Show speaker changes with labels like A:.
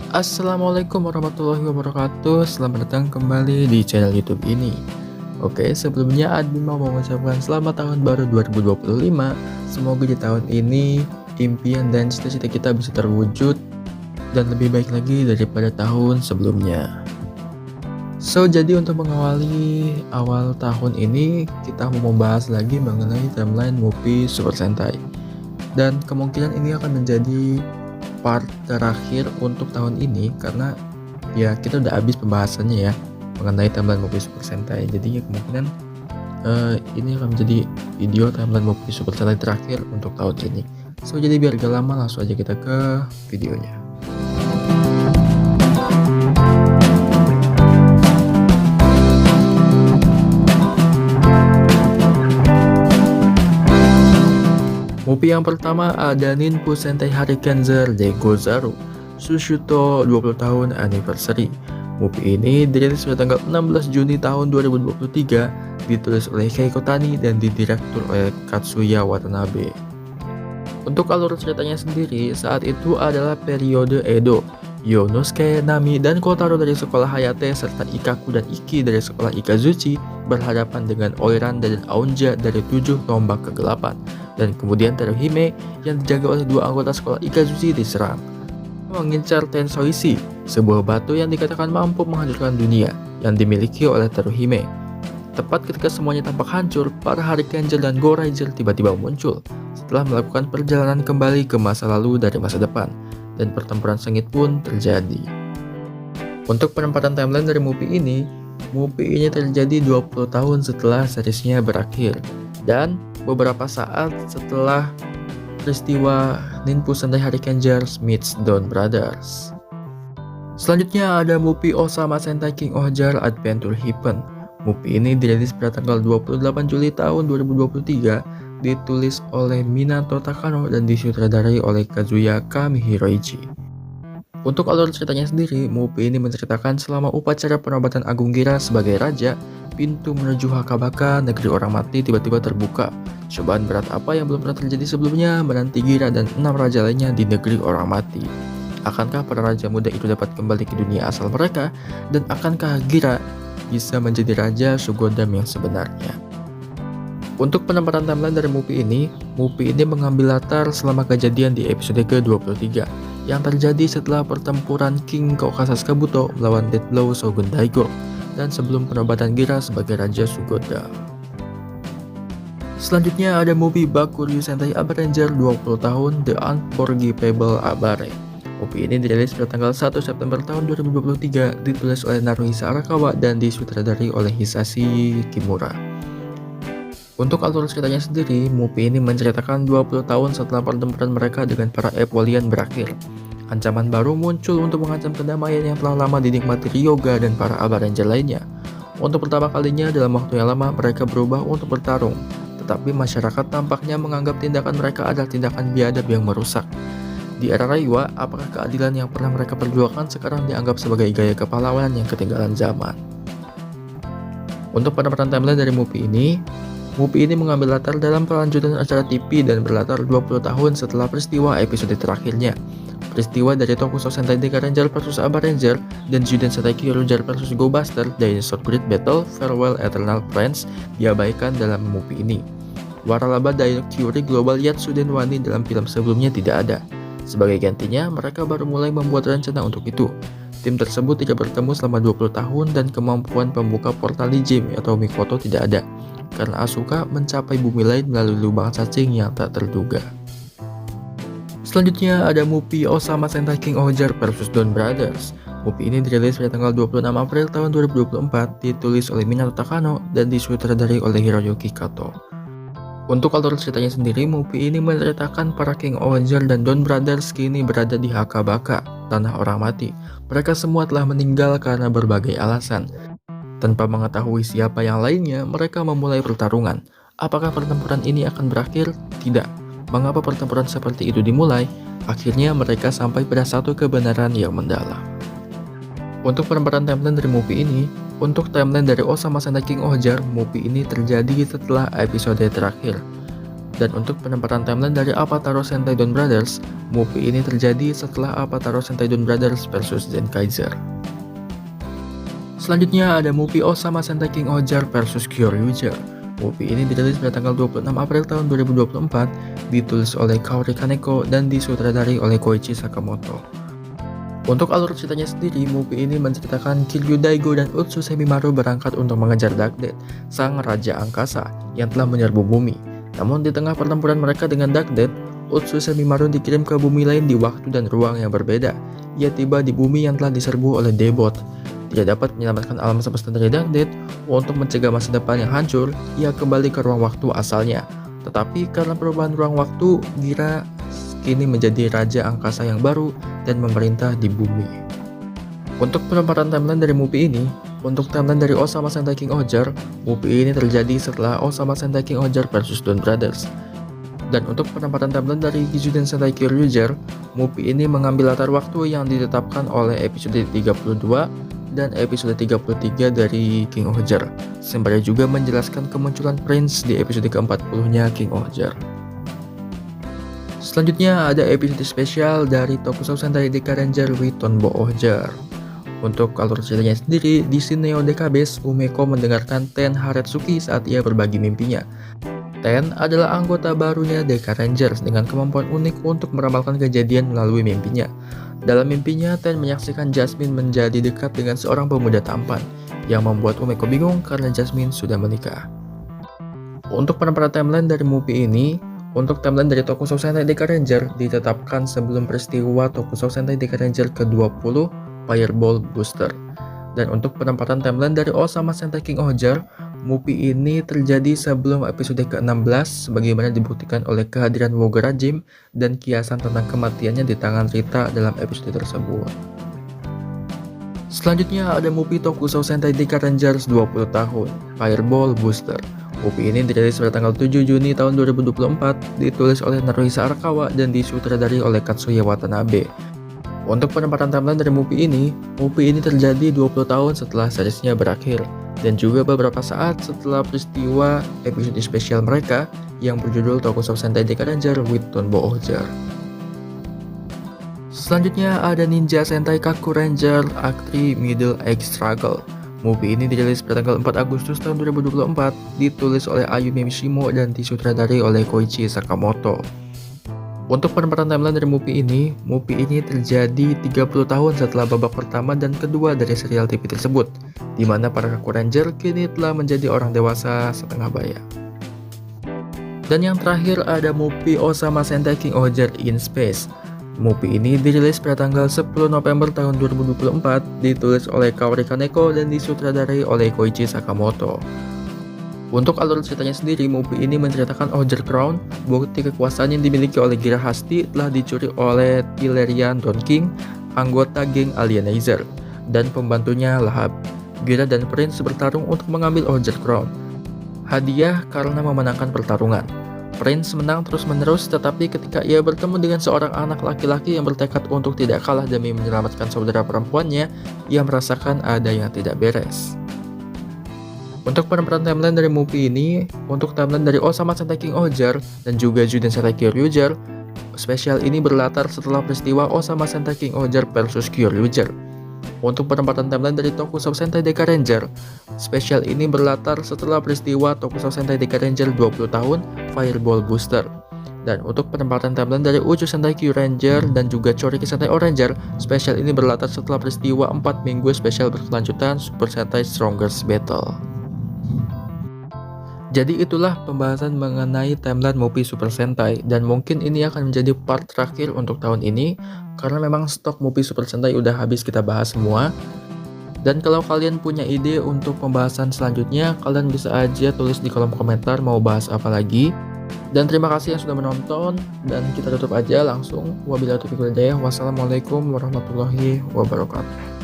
A: Assalamualaikum warahmatullahi wabarakatuh. Selamat datang kembali di channel YouTube ini. Oke, sebelumnya admin mau mengucapkan selamat tahun baru 2025. Semoga di tahun ini impian dan cita-cita kita bisa terwujud dan lebih baik lagi daripada tahun sebelumnya. Jadi untuk mengawali awal tahun ini, kita mau membahas lagi mengenai timeline movie Super Sentai. Dan kemungkinan ini akan menjadi part terakhir untuk tahun ini karena ya kita udah habis pembahasannya ya mengenai timeline movie Super Sentai. Jadi ya kemungkinan ini akan menjadi video timeline movie Super Sentai terakhir untuk tahun ini. Jadi biar gak lama langsung aja kita ke videonya. Movie yang pertama ada Ninpu Sentai Harikenzer de Gozaru Sushuto 20 tahun anniversary. Movie ini dirilis pada tanggal 16 Juni tahun 2023, ditulis oleh Keiko Tani dan didirektur oleh Katsuya Watanabe. Untuk alur ceritanya sendiri, saat itu adalah periode Edo. Yonosuke, Nami, dan Kotaro dari sekolah Hayate serta Ikaku dan Iki dari sekolah Ikazuchi berhadapan dengan Oiran dan Aonja dari 7 tombak kegelapan. Dan kemudian Teruhime yang dijaga oleh 2 anggota sekolah Ikazuchi diserang. Mengincar Tensoishi, sebuah batu yang dikatakan mampu menghancurkan dunia yang dimiliki oleh Teruhime. Tepat ketika semuanya tampak hancur, para Harikenzer dan Go-Raizer tiba-tiba muncul setelah melakukan perjalanan kembali ke masa lalu dari masa depan, dan pertempuran sengit pun terjadi. Untuk penempatan timeline dari movie ini terjadi 20 tahun setelah seriesnya berakhir, dan beberapa saat setelah peristiwa Ninpu Sentai Harikenzer meets Dawn Brothers. Selanjutnya ada movie Osama Sentai King Ohjar Adventure Heaven. Movie ini dirilis pada tanggal 28 Juli tahun 2023, ditulis oleh Minato Takano dan disutradarai oleh Kazuya Kamihiroichi. Untuk alur ceritanya sendiri, movie ini menceritakan selama upacara penobatan Agung Gira sebagai raja, pintu menuju Hakabaka, negeri orang mati, tiba-tiba terbuka. Cobaan berat apa yang belum pernah terjadi sebelumnya menanti Gira dan 6 raja lainnya di negeri orang mati. Akankah para raja muda itu dapat kembali ke dunia asal mereka? Dan akankah Gira bisa menjadi raja Shogodam yang sebenarnya? Untuk penempatan timeline dari movie ini mengambil latar selama kejadian di episode ke-23 yang terjadi setelah pertempuran King Kokasas Kabuto melawan Death Blow Shogun Daigo dan sebelum penobatan Gira sebagai Raja Shugoda. Selanjutnya ada movie Bakuryu Sentai Abaranger 20 tahun The Unforgivable Abare. Movie ini dirilis pada tanggal 1 September tahun 2023, ditulis oleh Naruhisa Arakawa dan disutradarai oleh Hisashi Kimura. Untuk alur ceritanya sendiri, movie ini menceritakan 20 tahun setelah pertempuran mereka dengan para Epwalian berakhir. Ancaman baru muncul untuk mengancam kedamaian yang telah lama dinikmati Ryoga dan para Abaranger lainnya. Untuk pertama kalinya dalam waktu yang lama, mereka berubah untuk bertarung. Tetapi masyarakat tampaknya menganggap tindakan mereka adalah tindakan biadab yang merusak. Di era Reiwa, apakah keadilan yang pernah mereka perjuangkan sekarang dianggap sebagai gaya kepahlawanan yang ketinggalan zaman? Untuk penempatan timeline dari movie ini mengambil latar dalam pelanjutan acara TV dan berlatar 20 tahun setelah peristiwa episode terakhirnya. Peristiwa dari Tokusatsu Sentai Deka Ranger vs Abaranger dan Juden Sentai Kyoroger vs Go Buster Dinosaur Great Battle Farewell Eternal Friends diabaikan dalam movie ini. Waralaba Dino Kyuri Global Yatsuden Wani dalam film sebelumnya tidak ada. Sebagai gantinya, mereka baru mulai membuat rencana untuk itu. Tim tersebut tidak bertemu selama 20 tahun dan kemampuan pembuka portal Jim atau Mikoto tidak ada, karena Asuka mencapai bumi lain melalui lubang cacing yang tak terduga. Selanjutnya ada movie Osama Sentai King Ohjar vs Dawn Brothers. Movie ini dirilis pada tanggal 26 April tahun 2024, ditulis oleh Minato Takano dan disutradarai oleh Hiroyuki Kato. Untuk alur ceritanya sendiri, movie ini menceritakan para King Ohjar dan Dawn Brothers kini berada di Hakabaka, tanah orang mati. Mereka semua telah meninggal karena berbagai alasan. Tanpa mengetahui siapa yang lainnya, mereka memulai pertarungan. Apakah pertempuran ini akan berakhir? Tidak. Mengapa pertempuran seperti itu dimulai? Akhirnya mereka sampai pada satu kebenaran yang mendalam. Untuk penempatan timeline dari movie ini, untuk timeline dari Osama Sentai King Ohjar, movie ini terjadi setelah episode terakhir. Dan untuk penempatan timeline dari Apataro Sentai Don Brothers, movie ini terjadi setelah Apataro Sentai Don Brothers versus Zenkaiser. Selanjutnya ada movie Osama Sentai King Ohger versus Kyoryuger. Movie ini dirilis pada tanggal 26 April tahun 2024, ditulis oleh Kaori Kaneko dan disutradari oleh Koichi Sakamoto. Untuk alur ceritanya sendiri, movie ini menceritakan Kiryu Daigo dan Utsu Semimaru berangkat untuk mengejar Dark Death, sang raja angkasa yang telah menyerbu bumi. Namun di tengah pertempuran mereka dengan Dark Death, Utsu Semimaru dikirim ke bumi lain di waktu dan ruang yang berbeda. Ia tiba di bumi yang telah diserbu oleh Debot. Tidak dapat menyelamatkan alam semesta dari Dark Death. Untuk mencegah masa depan yang hancur, ia kembali ke ruang waktu asalnya. Tetapi karena perubahan ruang waktu, Gira kini menjadi raja angkasa yang baru dan memerintah di bumi. Untuk penempatan timeline dari movie ini, untuk timeline dari Osama Sentai King Ohger, movie ini terjadi setelah Osama Sentai King Ohger versus Don Brothers. Dan untuk penempatan timeline dari Gizuden Sentai Kyoryuger, movie ini mengambil latar waktu yang ditetapkan oleh episode 32 dan episode 33 dari King Ohger, sembari juga menjelaskan kemunculan Prince di episode ke-40-nya King Ohger. Selanjutnya ada episode spesial dari Tokusatsu Sentai Deka Ranger with Tonbo Ohger. Untuk alur ceritanya sendiri, di scene Neo Deka Base, Umeko mendengarkan Ten Haretsuki saat ia berbagi mimpinya. Ten adalah anggota barunya Deka Rangers dengan kemampuan unik untuk meramalkan kejadian melalui mimpinya. Dalam mimpinya, Ten menyaksikan Jasmine menjadi dekat dengan seorang pemuda tampan, yang membuat Umeko bingung karena Jasmine sudah menikah. Untuk penempatan timeline dari movie ini, untuk timeline dari Tokusatsu Sentai Deka Ranger ditetapkan sebelum peristiwa Tokusatsu Sentai Deka Ranger ke-20 Fireball Booster. Dan untuk penempatan timeline dari Osama Sentai King Ohger, movie ini terjadi sebelum episode ke-16 sebagaimana dibuktikan oleh kehadiran Wogara Jim dan kiasan tentang kematiannya di tangan Rita dalam episode tersebut. Selanjutnya ada movie Tokusatsu Sentai Deka Rangers 20 tahun, Fireball Booster. Movie ini dirilis pada tanggal 7 Juni tahun 2024, ditulis oleh Naruhisa Arakawa dan disutradari oleh Katsuya Watanabe. Untuk penempatan timeline dari movie ini terjadi 20 tahun setelah seriesnya berakhir, dan juga beberapa saat setelah peristiwa episode spesial mereka yang berjudul Tokusatsu Sentai Deka Ranger with Tonbo Ohger. Selanjutnya ada Ninja Sentai Kaku Ranger Act 3 Middle Age Struggle. Movie ini dirilis pada tanggal 4 Agustus tahun 2024, ditulis oleh Ayumi Mishimo dan disutradari oleh Koichi Sakamoto. Untuk penempatan timeline dari movie ini terjadi 30 tahun setelah babak pertama dan kedua dari serial TV tersebut, di mana para Kaku Ranger kini telah menjadi orang dewasa setengah baya. Dan yang terakhir ada movie Osama Sentai King Ohger in Space. Movie ini dirilis pada tanggal 10 November tahun 2024, ditulis oleh Kaori Kaneko dan disutradari oleh Koichi Sakamoto. Untuk alur ceritanya sendiri, movie ini menceritakan Ohger Crown, bukti kekuasaan yang dimiliki oleh Gira Hasti telah dicuri oleh Tillerian Don King, anggota geng Alienizer, dan pembantunya Lahab. Gira dan Prince bertarung untuk mengambil Ohger Crown, hadiah karena memenangkan pertarungan. Prince menang terus-menerus, tetapi ketika ia bertemu dengan seorang anak laki-laki yang bertekad untuk tidak kalah demi menyelamatkan saudara perempuannya, ia merasakan ada yang tidak beres. Untuk penempatan timeline dari movie ini, untuk timeline dari Osama Sentai King Ohger dan juga Juden Sentai Kyoryuger, spesial ini berlatar setelah peristiwa Osama Sentai King Ohger versus Kyoryuger. Untuk penempatan timeline dari Tokusatsu Sentai Deka Ranger, spesial ini berlatar setelah peristiwa Tokusatsu Sentai Deka Ranger 20 tahun, Fireball Booster. Dan untuk penempatan timeline dari Uchu Sentai Q Ranger dan juga Choriki Sentai Oranger, spesial ini berlatar setelah peristiwa 4 minggu spesial berkelanjutan Super Sentai Strongest Battle. Jadi itulah pembahasan mengenai timeline movie Super Sentai, dan mungkin ini akan menjadi part terakhir untuk tahun ini karena memang stok movie Super Sentai udah habis kita bahas semua. Dan kalau kalian punya ide untuk pembahasan selanjutnya, kalian bisa aja tulis di kolom komentar mau bahas apa lagi. Dan terima kasih yang sudah menonton, dan kita tutup aja langsung. Wabillahi taufiq wal hidayah. Wassalamualaikum warahmatullahi wabarakatuh.